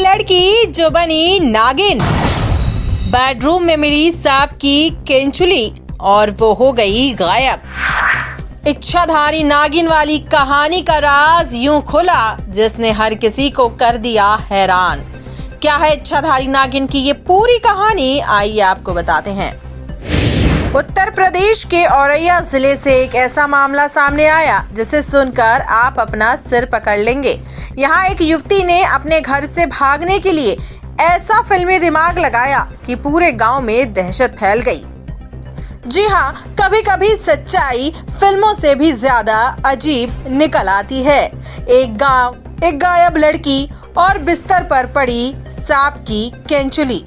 लड़की जो बनी नागिन, बेडरूम में मिली सांप की केंचुली और वो हो गई गायब। इच्छाधारी नागिन वाली कहानी का राज यूं खुला जिसने हर किसी को कर दिया हैरान। क्या है इच्छाधारी नागिन की ये पूरी कहानी, आइए आपको बताते हैं। उत्तर प्रदेश के औरैया जिले से एक ऐसा मामला सामने आया जिसे सुनकर आप अपना सिर पकड़ लेंगे। यहाँ एक युवती ने अपने घर से भागने के लिए ऐसा फिल्मी दिमाग लगाया कि पूरे गांव में दहशत फैल गई। जी हाँ, कभी कभी सच्चाई फिल्मों से भी ज्यादा अजीब निकल आती है। एक गांव, एक गायब लड़की और बिस्तर पर पड़ी सांप की केंचुली।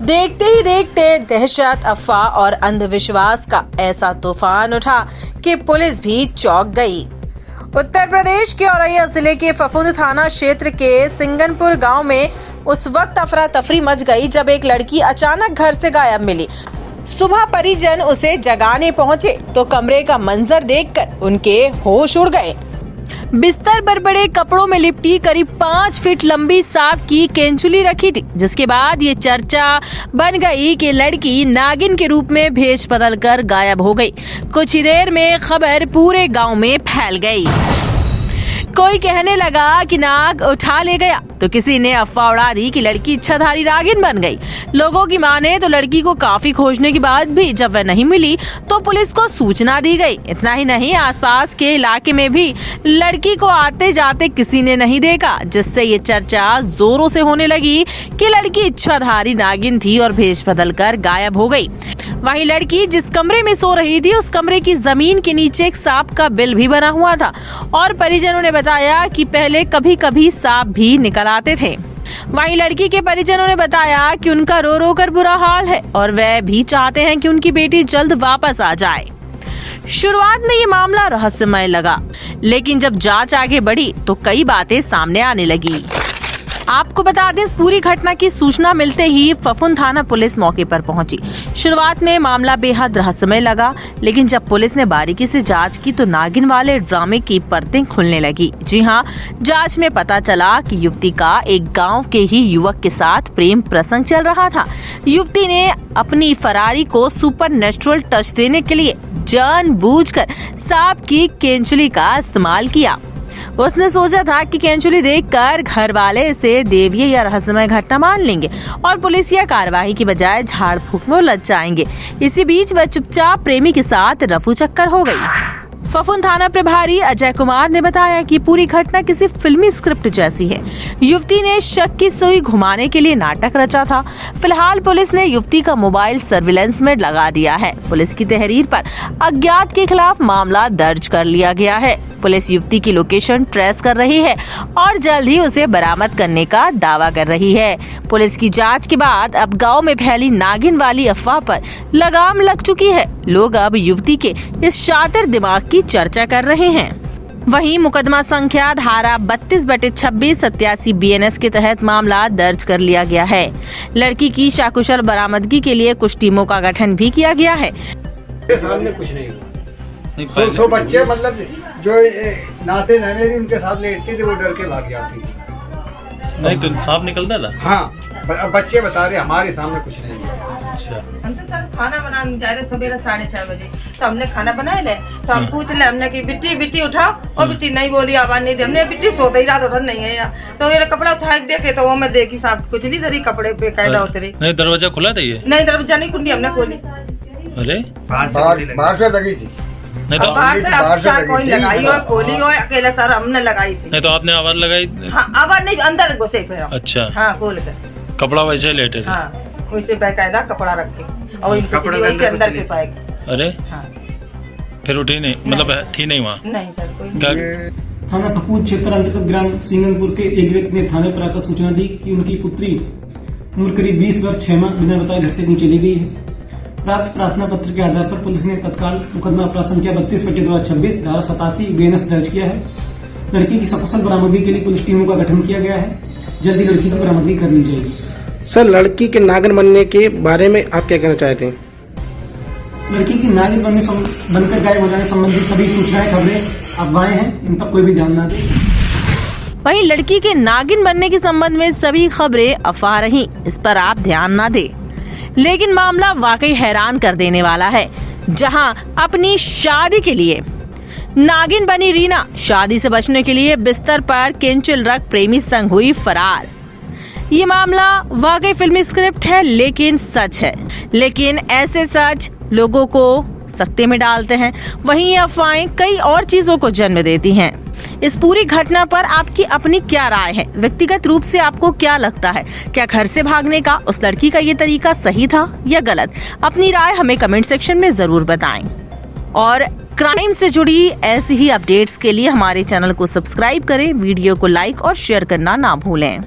देखते ही देखते दहशत, अफवाह और अंधविश्वास का ऐसा तूफान उठा कि पुलिस भी चौंक गई। उत्तर प्रदेश के औरैया जिले के फफूंद थाना क्षेत्र के सिंगनपुर गांव में उस वक्त अफरा तफरी मच गई जब एक लड़की अचानक घर से गायब मिली। सुबह परिजन उसे जगाने पहुंचे तो कमरे का मंजर देखकर उनके होश उड़ गए। बिस्तर पर बड़े कपड़ों में लिपटी करीब 5 फीट लंबी सांप की केंचुली रखी थी, जिसके बाद ये चर्चा बन गई कि लड़की नागिन के रूप में भेष बदलकर गायब हो गई। कुछ ही देर में खबर पूरे गांव में फैल गई। कोई कहने लगा कि नाग उठा ले गया, तो किसी ने अफवाह उड़ा दी कि लड़की इच्छाधारी नागिन बन गई। लोगों की माने तो लड़की को काफी खोजने के बाद भी जब वह नहीं मिली तो पुलिस को सूचना दी गई। इतना ही नहीं, आसपास के इलाके में भी लड़की को आते जाते किसी ने नहीं देखा, जिससे ये चर्चा जोरों से होने लगी कि लड़की इच्छाधारी नागिन थी और भेष बदलकर गायब हो गई। वहीं लड़की जिस कमरे में सो रही थी उस कमरे की जमीन के नीचे एक सांप का बिल भी बना हुआ था और परिजनों ने बताया कि पहले कभी कभी सांप भी निकल आते थे। वहीं लड़की के परिजनों ने बताया कि उनका रो रो कर बुरा हाल है और वह भी चाहते हैं कि उनकी बेटी जल्द वापस आ जाए। शुरुआत में ये मामला रहस्यमय लगा, लेकिन जब जांच आगे बढ़ी तो कई बातें सामने आने लगी। आपको बता दें, इस पूरी घटना की सूचना मिलते ही फफूंद थाना पुलिस मौके पर पहुंची। शुरुआत में मामला बेहद रहस्यमय लगा, लेकिन जब पुलिस ने बारीकी से जांच की तो नागिन वाले ड्रामे की परतें खुलने लगी। जी हां, जांच में पता चला कि युवती का एक गांव के ही युवक के साथ प्रेम प्रसंग चल रहा था। युवती ने अपनी फरारी को सुपरनेचुरल टच देने के लिए जानबूझकर सांप की केंचुली का इस्तेमाल किया। उसने सोचा था कि केंचुली देखकर घर वाले इसे देवीय या रहस्यमय घटना मान लेंगे और पुलिस या कार्रवाई की बजाय झाड़ फूक में उलझ जाएंगे। इसी बीच वह चुपचाप प्रेमी के साथ रफू चक्कर हो गई। फफूंद थाना प्रभारी अजय कुमार ने बताया कि पूरी घटना किसी फिल्मी स्क्रिप्ट जैसी है। युवती ने शक की सुई घुमाने के लिए नाटक रचा था। फिलहाल पुलिस ने युवती का मोबाइल सर्विलांस में लगा दिया है। पुलिस की तहरीर पर अज्ञात के खिलाफ मामला दर्ज कर लिया गया है। पुलिस युवती की लोकेशन ट्रेस कर रही है और जल्द ही उसे बरामद करने का दावा कर रही है। पुलिस की जांच के बाद अब गांव में फैली नागिन वाली अफवाह पर लगाम लग चुकी है। लोग अब युवती के इस शातिर दिमाग की चर्चा कर रहे हैं। वहीं मुकदमा संख्या धारा 32/26 87 BNS के तहत मामला दर्ज कर लिया गया है। लड़की की सकुशल बरामदगी के लिए कुछ टीमों का गठन भी किया गया है। सामने कुछ नहीं हुआ। सो बच्चे मतलब जो नाते नाने भी उनके साथ लेटते थे, वो डर के भाग जाती थी। नहीं तो सांप निकलता था। हाँ, बच्चे बता रहे हमारे सामने कुछ नहीं हुआ। अच्छा, हम तो सर खाना बनाने जा रहे सवेरे 4:30 बजे, तो हमने खाना बनाया ले तो हम पूछ ले हमने कि बिट्टी बिट्टी उठाओ, और बिट्टी नहीं बोली, आवाज नहीं दी। हमने बिट्टी सोते ही रात उठा नहीं है यार, तो ये कपड़ा उठा के देखे तो वो मैं देखी सांप कुछ नहीं धरी कपड़े पे कायदा उतरी। नहीं दरवाजा खुला था ये? नहीं, दरवाजा नहीं, कुंडी हमने खोली। अरे बाहर से लगी थी। नहीं तो बाहर से कोई लगाई हो, खोली हो, अकेले सर हमने लगाई थी। नहीं तो आपने आवाज लगाई? हाँ, आवाज नहीं, अंदर घुसे फिर। अच्छा, हाँ, खोल कर कपड़ा वैसे लेटे थे? हाँ, वैसे बेकायदा कपड़ा रख के और वही के अंदर के पाए। अरे हाँ, फिर उठी नहीं, मतलब थी नहीं वहाँ? नहीं सर, कोई। थाना फफूंद क्षेत्र अंतर्गत ग्राम सिंगनपुर के एक व्यक्ति ने थाने पर आकर सूचना दी कि उनकी पुत्री उम्र करीब 20 वर्ष 6 माह बिना बताए घर से कहीं चली गई है। प्राप्त प्रार्थना पत्र के आधार पर पुलिस ने तत्काल मुकदमा अपराध संख्या 32/2026 धारा 87 BNS दर्ज किया है। लड़की की सकुशल बरामदगी के लिए पुलिस टीमों का गठन किया गया है। जल्द ही लड़की की बरामदगी कर ली जाएगी। सर, लड़की के नागिन बनने के बारे में आप क्या कहना चाहते हैं? लड़की की नागिन बनकर गायब हो जाने संबंधी सभी सूचनाएं, खबरें, अफवाहें हैं, इन पर कोई भी ध्यान न दे। वहीं लड़की के नागिन बनने के संबंध में सभी खबरें अफवाह रहीं, इस पर आप ध्यान ना दें। लेकिन मामला वाकई हैरान कर देने वाला है, जहां अपनी शादी के लिए नागिन बनी रीना शादी से बचने के लिए बिस्तर पर केंचुल रख प्रेमी संग हुई फरार। ये मामला वाकई फिल्मी स्क्रिप्ट है, लेकिन सच है। लेकिन ऐसे सच लोगों को सख्ते में डालते हैं, वहीं ये अफवाहें कई और चीजों को जन्म देती हैं। इस पूरी घटना पर आपकी अपनी क्या राय है? व्यक्तिगत रूप से आपको क्या लगता है? क्या घर से भागने का उस लड़की का ये तरीका सही था या गलत? अपनी राय हमें कमेंट सेक्शन में जरूर बताएं। और क्राइम से जुड़ी ऐसी ही अपडेट्स के लिए हमारे चैनल को सब्सक्राइब करें, वीडियो को लाइक और शेयर करना ना भूलें।